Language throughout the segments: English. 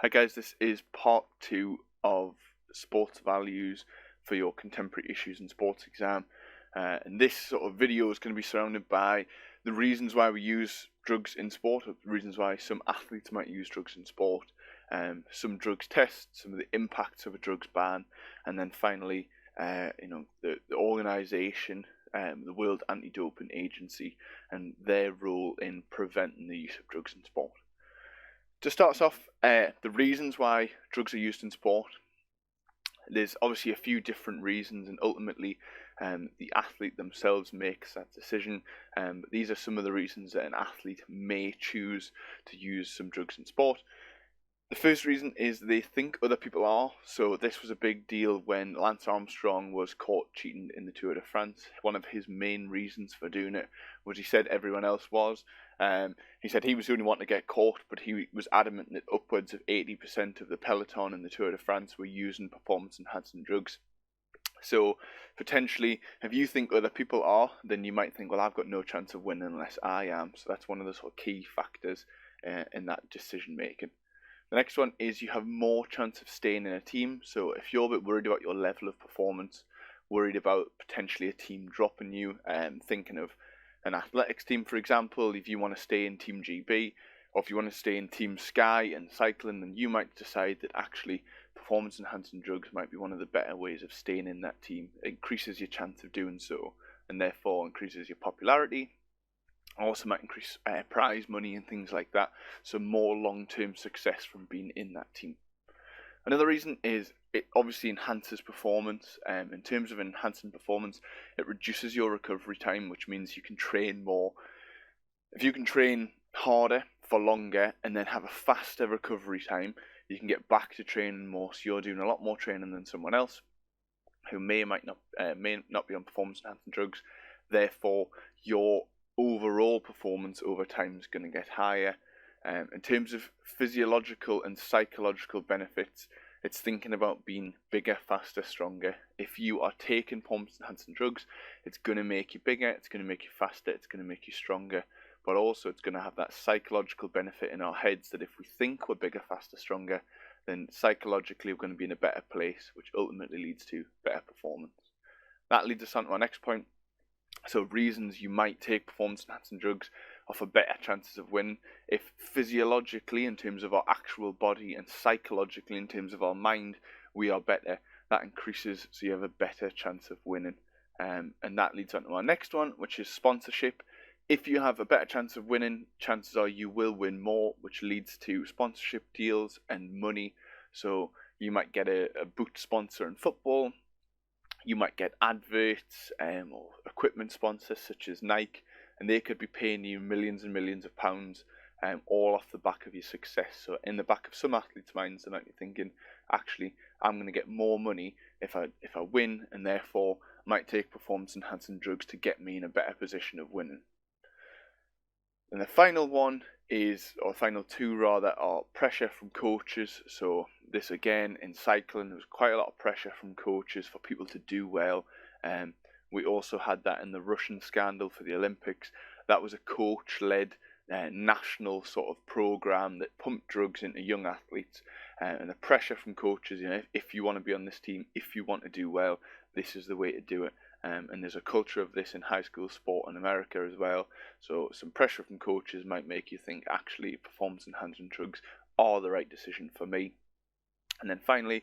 Hi guys, this is part 2 of sports values for your contemporary issues in sports exam. And this sort of video is going to be surrounded by the reasons why we use drugs in sport, or the reasons why some athletes might use drugs in sport, some drugs tests, some of the impacts of a drugs ban, and then finally, the organisation, the World Anti-Doping Agency, and their role in preventing the use of drugs in sport. To start us off, the reasons why drugs are used in sport. There's obviously a few different reasons, and ultimately the athlete themselves makes that decision. But these are some of the reasons that an athlete may choose to use some drugs in sport. The first reason is they think other people are. So this was a big deal when Lance Armstrong was caught cheating in the Tour de France. One of his main reasons for doing it was he said everyone else was. He said he was the only one to get caught, but he was adamant that upwards of 80% of the peloton in the Tour de France were using performance-enhancing drugs. So potentially, if you think other people are, then you might think, well, I've got no chance of winning unless I am. So that's one of the sort of key factors in that decision making. The next one is you have more chance of staying in a team. So if you're a bit worried about your level of performance, worried about potentially a team dropping you, thinking of an athletics team, for example, if you want to stay in Team GB, or if you want to stay in Team Sky and cycling, then you might decide that actually performance-enhancing drugs might be one of the better ways of staying in that team. It increases your chance of doing so, and therefore increases your popularity. Also might increase prize money and things like that, so more long-term success from being in that team. Another reason is it obviously enhances performance. In terms of enhancing performance, it reduces your recovery time, which means you can train more. If you can train harder for longer and then have a faster recovery time, you can get back to training more, so you're doing a lot more training than someone else who may not be on performance-enhancing drugs. Therefore, your overall performance over time is going to get higher. In terms of physiological and psychological benefits, it's thinking about being bigger, faster, stronger. If you are taking performance-enhancing drugs, it's going to make you bigger, it's going to make you faster, it's going to make you stronger. But also it's going to have that psychological benefit in our heads that if we think we're bigger, faster, stronger, then psychologically we're going to be in a better place, which ultimately leads to better performance. That leads us on to our next point. So reasons you might take performance-enhancing drugs offer better chances of winning. If physiologically, in terms of our actual body, and psychologically, in terms of our mind, we are better, that increases, so you have a better chance of winning. And that leads on to our next one, which is sponsorship. If you have a better chance of winning, chances are you will win more, which leads to sponsorship deals and money. So you might get a boot sponsor in football. You might get adverts or equipment sponsors such as Nike, and they could be paying you millions and millions of pounds, all off the back of your success. So in the back of some athletes' minds, they might be thinking, actually, I'm going to get more money if I win, and therefore might take performance-enhancing drugs to get me in a better position of winning. And the final one is, or final two rather, are pressure from coaches. So this again in cycling, there was quite a lot of pressure from coaches for people to do well. We also had that in the Russian scandal for the Olympics. That was a coach-led national sort of program that pumped drugs into young athletes. And the pressure from coaches, if you want to be on this team, if you want to do well, this is the way to do it. And there's a culture of this in high school sport in America as well. So some pressure from coaches might make you think actually performance-enhancing drugs are the right decision for me. And then finally,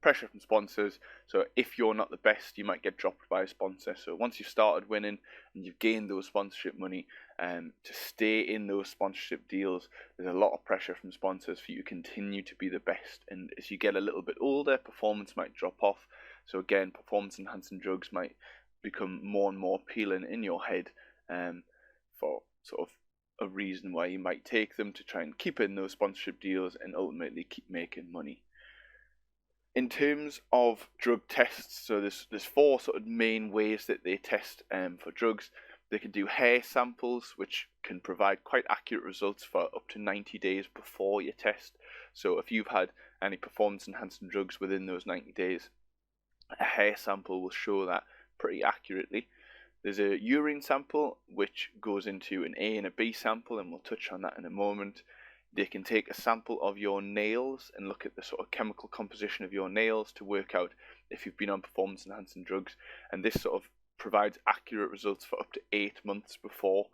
pressure from sponsors. So if you're not the best, you might get dropped by a sponsor. So once you've started winning and you've gained those sponsorship money, to stay in those sponsorship deals, there's a lot of pressure from sponsors for you to continue to be the best. And as you get a little bit older, performance might drop off. So again, performance-enhancing drugs might become more and more appealing in your head, for sort of a reason why you might take them, to try and keep in those sponsorship deals and ultimately keep making money. In terms of drug tests, so there's four sort of main ways that they test for drugs. They can do hair samples, which can provide quite accurate results for up to 90 days before your test. So if you've had any performance-enhancing drugs within those 90 days, a hair sample will show that pretty accurately. There's a urine sample which goes into an A and a B sample, and we'll touch on that in a moment. They can take a sample of your nails and look at the sort of chemical composition of your nails to work out if you've been on performance enhancing drugs, and this sort of provides accurate results for up to 8 months before.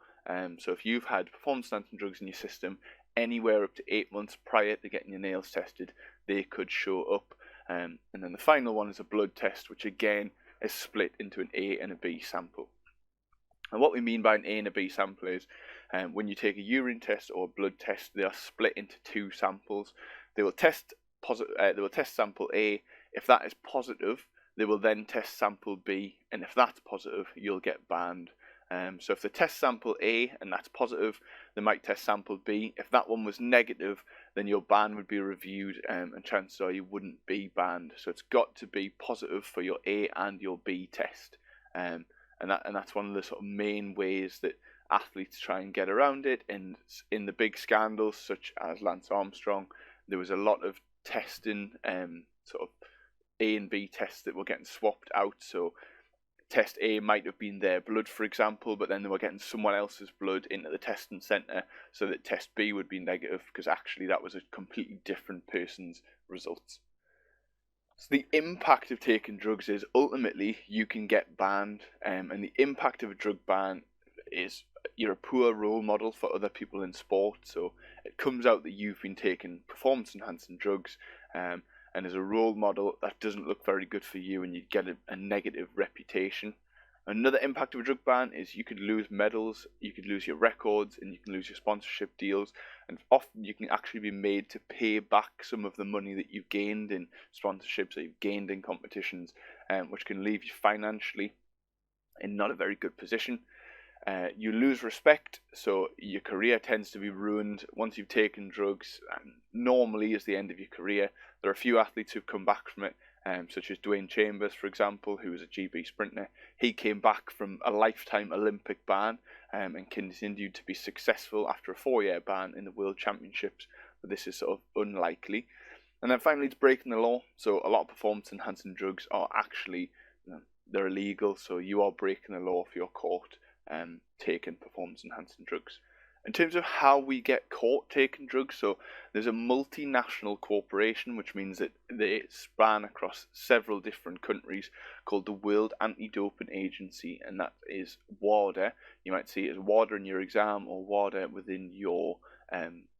So if you've had performance enhancing drugs in your system anywhere up to 8 months prior to getting your nails tested, they could show up. And then the final one is a blood test, which again is split into an A and a B sample. And what we mean by an A and a B sample is when you take a urine test or a blood test, they are split into 2 samples. They will test sample A. If that is positive, they will then test sample B, and if that's positive, you'll get banned. So if they test sample A and that's positive, they might test sample B. If that one was negative, then your ban would be reviewed, and chances are you wouldn't be banned. So it's got to be positive for your A and your B test, and that's one of the sort of main ways that athletes try and get around it. And in the big scandals such as Lance Armstrong, there was a lot of testing, sort of A and B tests that were getting swapped out. So test A might have been their blood, for example, but then they were getting someone else's blood into the testing centre so that test B would be negative, because actually that was a completely different person's results. So the impact of taking drugs is ultimately you can get banned, and the impact of a drug ban is you're a poor role model for other people in sport. So it comes out that you've been taking performance enhancing drugs, and as a role model, that doesn't look very good for you, and you get a negative reputation. Another impact of a drug ban is you could lose medals, you could lose your records, and you can lose your sponsorship deals. And often you can actually be made to pay back some of the money that you've gained in sponsorships, that you've gained in competitions, which can leave you financially in not a very good position. You lose respect, so your career tends to be ruined once you've taken drugs, and normally is the end of your career. There are a few athletes who've come back from it, such as Dwayne Chambers, for example, who was a GB sprinter. He came back from a lifetime Olympic ban, and continued to be successful after a 4-year ban in the World Championships, but this is sort of unlikely. And then finally, it's breaking the law. So a lot of performance enhancing drugs are actually, they're illegal, so you are breaking the law if you're caught taking performance enhancing drugs. In terms of how we get caught taking drugs, so there's a multinational corporation, which means that they span across several different countries, called the World Anti-Doping Agency, and that is WADA. You might see it as WADA in your exam or WADA within your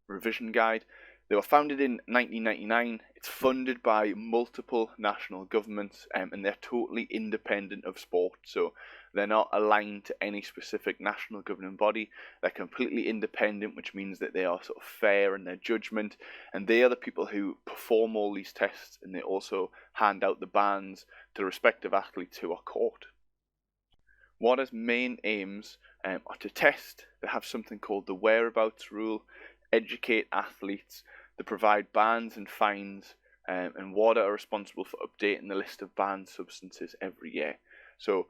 revision guide. They were founded in 1999. It's funded by multiple national governments, and they're totally independent of sport. So they're not aligned to any specific national governing body. They're completely independent, which means that they are sort of fair in their judgment. And they are the people who perform all these tests, and they also hand out the bans to the respective athletes who are caught. WADA's main aims are to test. They have something called the whereabouts rule, educate athletes, they provide bans and fines, and WADA are responsible for updating the list of banned substances every year. So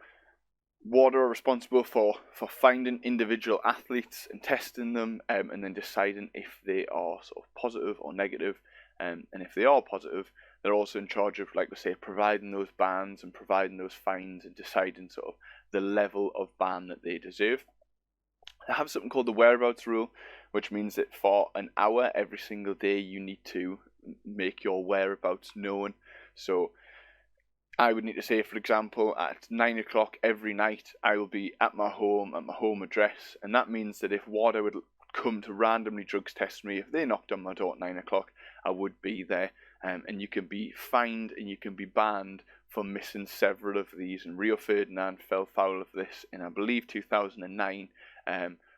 WADA are responsible for finding individual athletes and testing them, and then deciding if they are sort of positive or negative. And if they are positive, they're also in charge of, like we say, providing those bans and providing those fines and deciding sort of the level of ban that they deserve. They have something called the whereabouts rule, which means that for an hour every single day you need to make your whereabouts known. So I would need to say, for example, at 9 o'clock every night I will be at my home address, and that means that if WADA would come to randomly drugs test me, if they knocked on my door at 9 o'clock, I would be there. And you can be fined and you can be banned for missing several of these. And Rio Ferdinand fell foul of this in, I believe, 2009,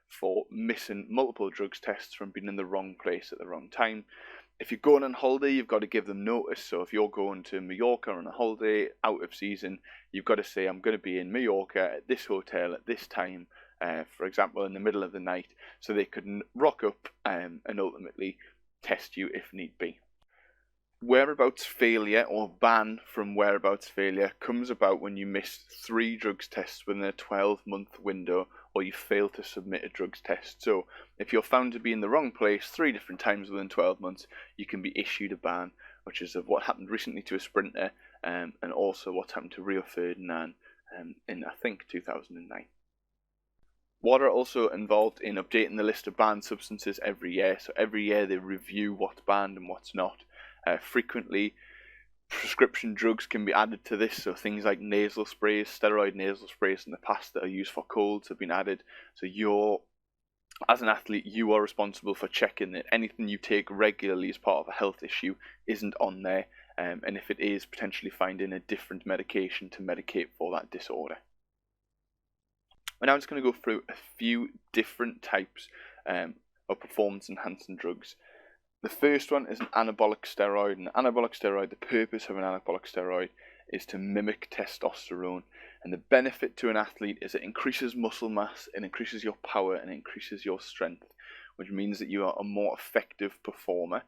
for missing multiple drugs tests from being in the wrong place at the wrong time. If you're going on holiday, you've got to give them notice. So if you're going to Mallorca on a holiday out of season, you've got to say, I'm going to be in Mallorca at this hotel at this time, for example, in the middle of the night, so they could rock up and ultimately test you if need be. Whereabouts failure or ban from whereabouts failure comes about when you miss 3 drugs tests within a 12-month window, or you fail to submit a drugs test. So if you're found to be in the wrong place 3 different times within 12 months, you can be issued a ban, which is of what happened recently to a sprinter, and also what happened to Rio Ferdinand in, I think, 2009. WADA are also involved in updating the list of banned substances every year. So every year they review what's banned and what's not. Frequently, prescription drugs can be added to this. So things like nasal sprays, steroid nasal sprays in the past that are used for colds have been added. So as an athlete, you are responsible for checking that anything you take regularly as part of a health issue isn't on there. And if it is, potentially finding a different medication to medicate for that disorder. We're now just going to go through a few different types of performance-enhancing drugs. The first one is an anabolic steroid. An anabolic steroid, the purpose of an anabolic steroid is to mimic testosterone. And the benefit to an athlete is it increases muscle mass, it increases your power, and it increases your strength, which means that you are a more effective performer.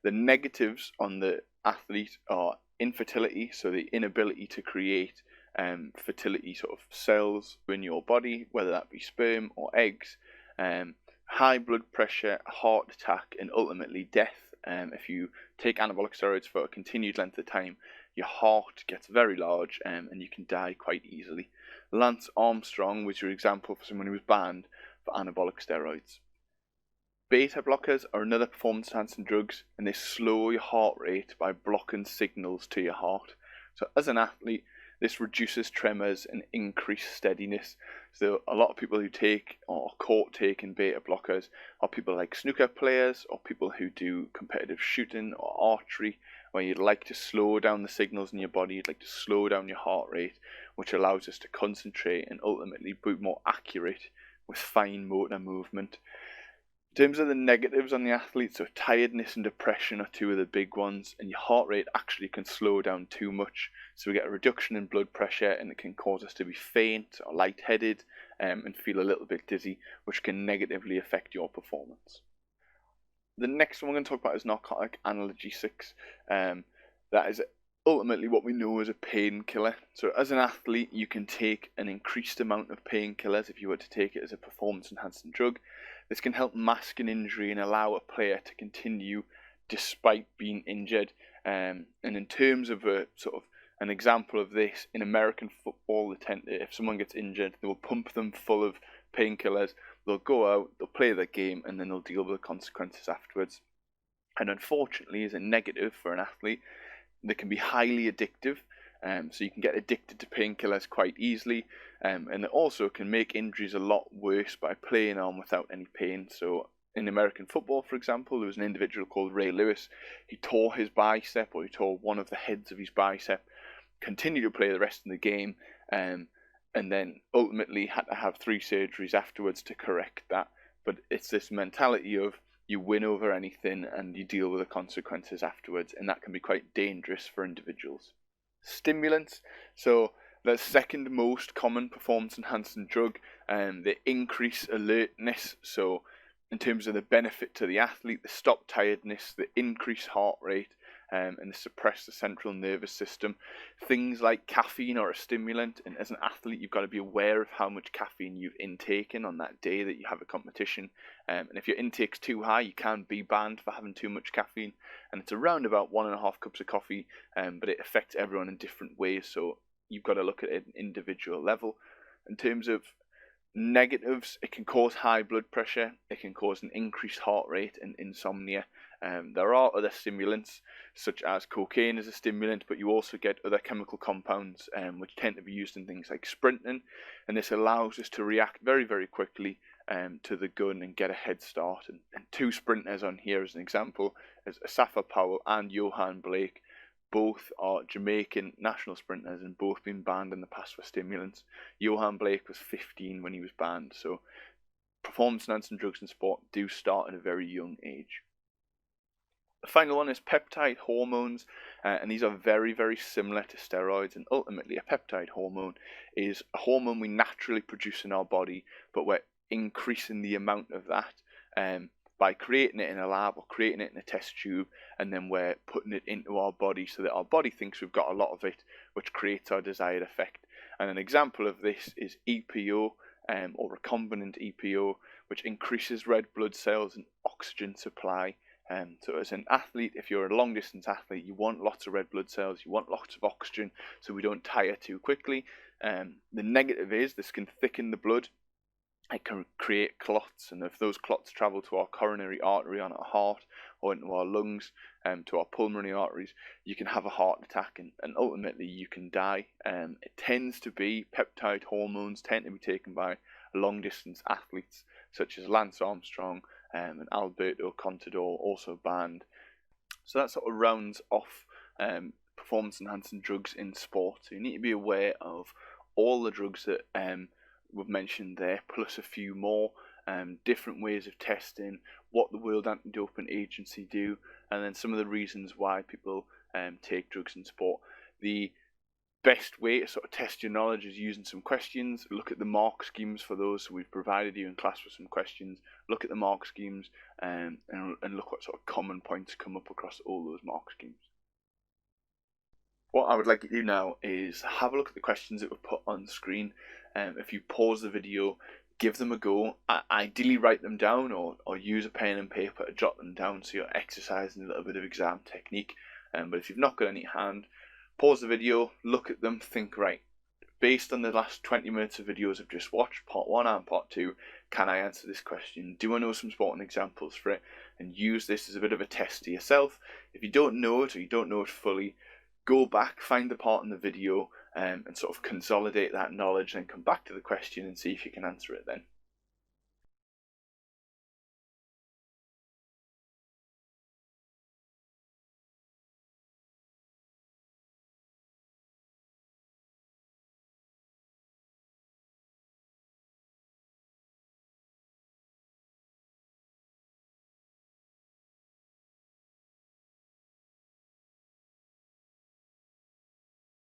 The negatives on the athlete are infertility, so the inability to create fertility sort of cells in your body, whether that be sperm or eggs, high blood pressure, heart attack, and ultimately death. If you take anabolic steroids for a continued length of time, your heart gets very large and you can die quite easily. Lance Armstrong was your example for someone who was banned for anabolic steroids. Beta blockers are another performance enhancing drugs, and they slow your heart rate by blocking signals to your heart. So as an athlete, this reduces tremors and increases steadiness. So a lot of people who take or are caught taking beta blockers are people like snooker players or people who do competitive shooting or archery, where you'd like to slow down the signals in your body, you'd like to slow down your heart rate, which allows us to concentrate and ultimately be more accurate with fine motor movement. In terms of the negatives on the athlete, so tiredness and depression are two of the big ones, and your heart rate actually can slow down too much. So we get a reduction in blood pressure, and it can cause us to be faint or lightheaded and feel a little bit dizzy, which can negatively affect your performance. The next one we're going to talk about is narcotic analgesics. That is ultimately what we know as a painkiller. So as an athlete, you can take an increased amount of painkillers if you were to take it as a performance-enhancing drug. This can help mask an injury and allow a player to continue despite being injured. And in terms of a sort of an example of this, in American football, they tend to, if someone gets injured, they will pump them full of painkillers. They'll go out, they'll play their game, and then they'll deal with the consequences afterwards. And unfortunately, as a negative for an athlete, they can be highly addictive. So you can get addicted to painkillers quite easily, and it also can make injuries a lot worse by playing on without any pain. So in American football, for example, there was an individual called Ray Lewis. He tore his bicep, or he tore one of the heads of his bicep, continued to play the rest of the game, and then ultimately had to have 3 surgeries afterwards to correct that. But it's this mentality of you win over anything and you deal with the consequences afterwards, and that can be quite dangerous for individuals. Stimulants, so the second most common performance enhancing drug, they increase alertness. So in terms of the benefit to the athlete, they stop tiredness, they increase heart rate, and they suppress the central nervous system. Things like caffeine are a stimulant, and as an athlete you've got to be aware of how much caffeine you've intaken on that day that you have a competition, and if your intake's too high you can be banned for having too much caffeine, and it's around about 1.5 cups of coffee, but it affects everyone in different ways, so you've got to look at it at an individual level. In terms of negatives, it can cause high blood pressure, it can cause an increased heart rate and insomnia. There are other stimulants, such as cocaine as a stimulant, but you also get other chemical compounds which tend to be used in things like sprinting, and this allows us to react very, very quickly to the gun and get a head start. And 2 sprinters on here as an example is Asafa Powell and Johan Blake. Both are Jamaican national sprinters and both been banned in the past for stimulants. Johan Blake was 15 when he was banned, so performance-enhancing drugs in sport do start at a very young age. The final one is peptide hormones, and these are very, very similar to steroids, and ultimately a peptide hormone is a hormone we naturally produce in our body, but we're increasing the amount of that by creating it in a lab or creating it in a test tube, and then we're putting it into our body so that our body thinks we've got a lot of it, which creates our desired effect. And an example of this is EPO, or recombinant EPO, which increases red blood cells and oxygen supply. So as an athlete, if you're a long distance athlete, you want lots of red blood cells, you want lots of oxygen so we don't tire too quickly. The negative is this can thicken the blood, it can create clots, and if those clots travel to our coronary artery on our heart or into our lungs, to our pulmonary arteries, you can have a heart attack, and ultimately you can die. It tends to be peptide hormones tend to be taken by long distance athletes such as Lance Armstrong and Alberto Contador, also banned. So that sort of rounds off performance enhancing drugs in sport. So you need to be aware of all the drugs that we've mentioned there, plus a few more, different ways of testing, what the World Anti-Doping Agency do, and then some of the reasons why people take drugs in sport. The best way to sort of test your knowledge is using some questions. Look at the mark schemes for those. So we've provided you in class with some questions. Look at the mark schemes and look what sort of common points come up across all those mark schemes. What I would like you to do now is have a look at the questions that were put on screen. If you pause the video, give them a go. Ideally write them down or use a pen and paper to jot them down so you're exercising a little bit of exam technique. But if you've not got any hand, pause the video, look at them, think, right, based on the last 20 minutes of videos I've just watched, part 1 and part 2, can I answer this question? Do I know some sporting examples for it? And use this as a bit of a test to yourself. If you don't know it or you don't know it fully, go back, find the part in the video and sort of consolidate that knowledge and come back to the question and see if you can answer it then.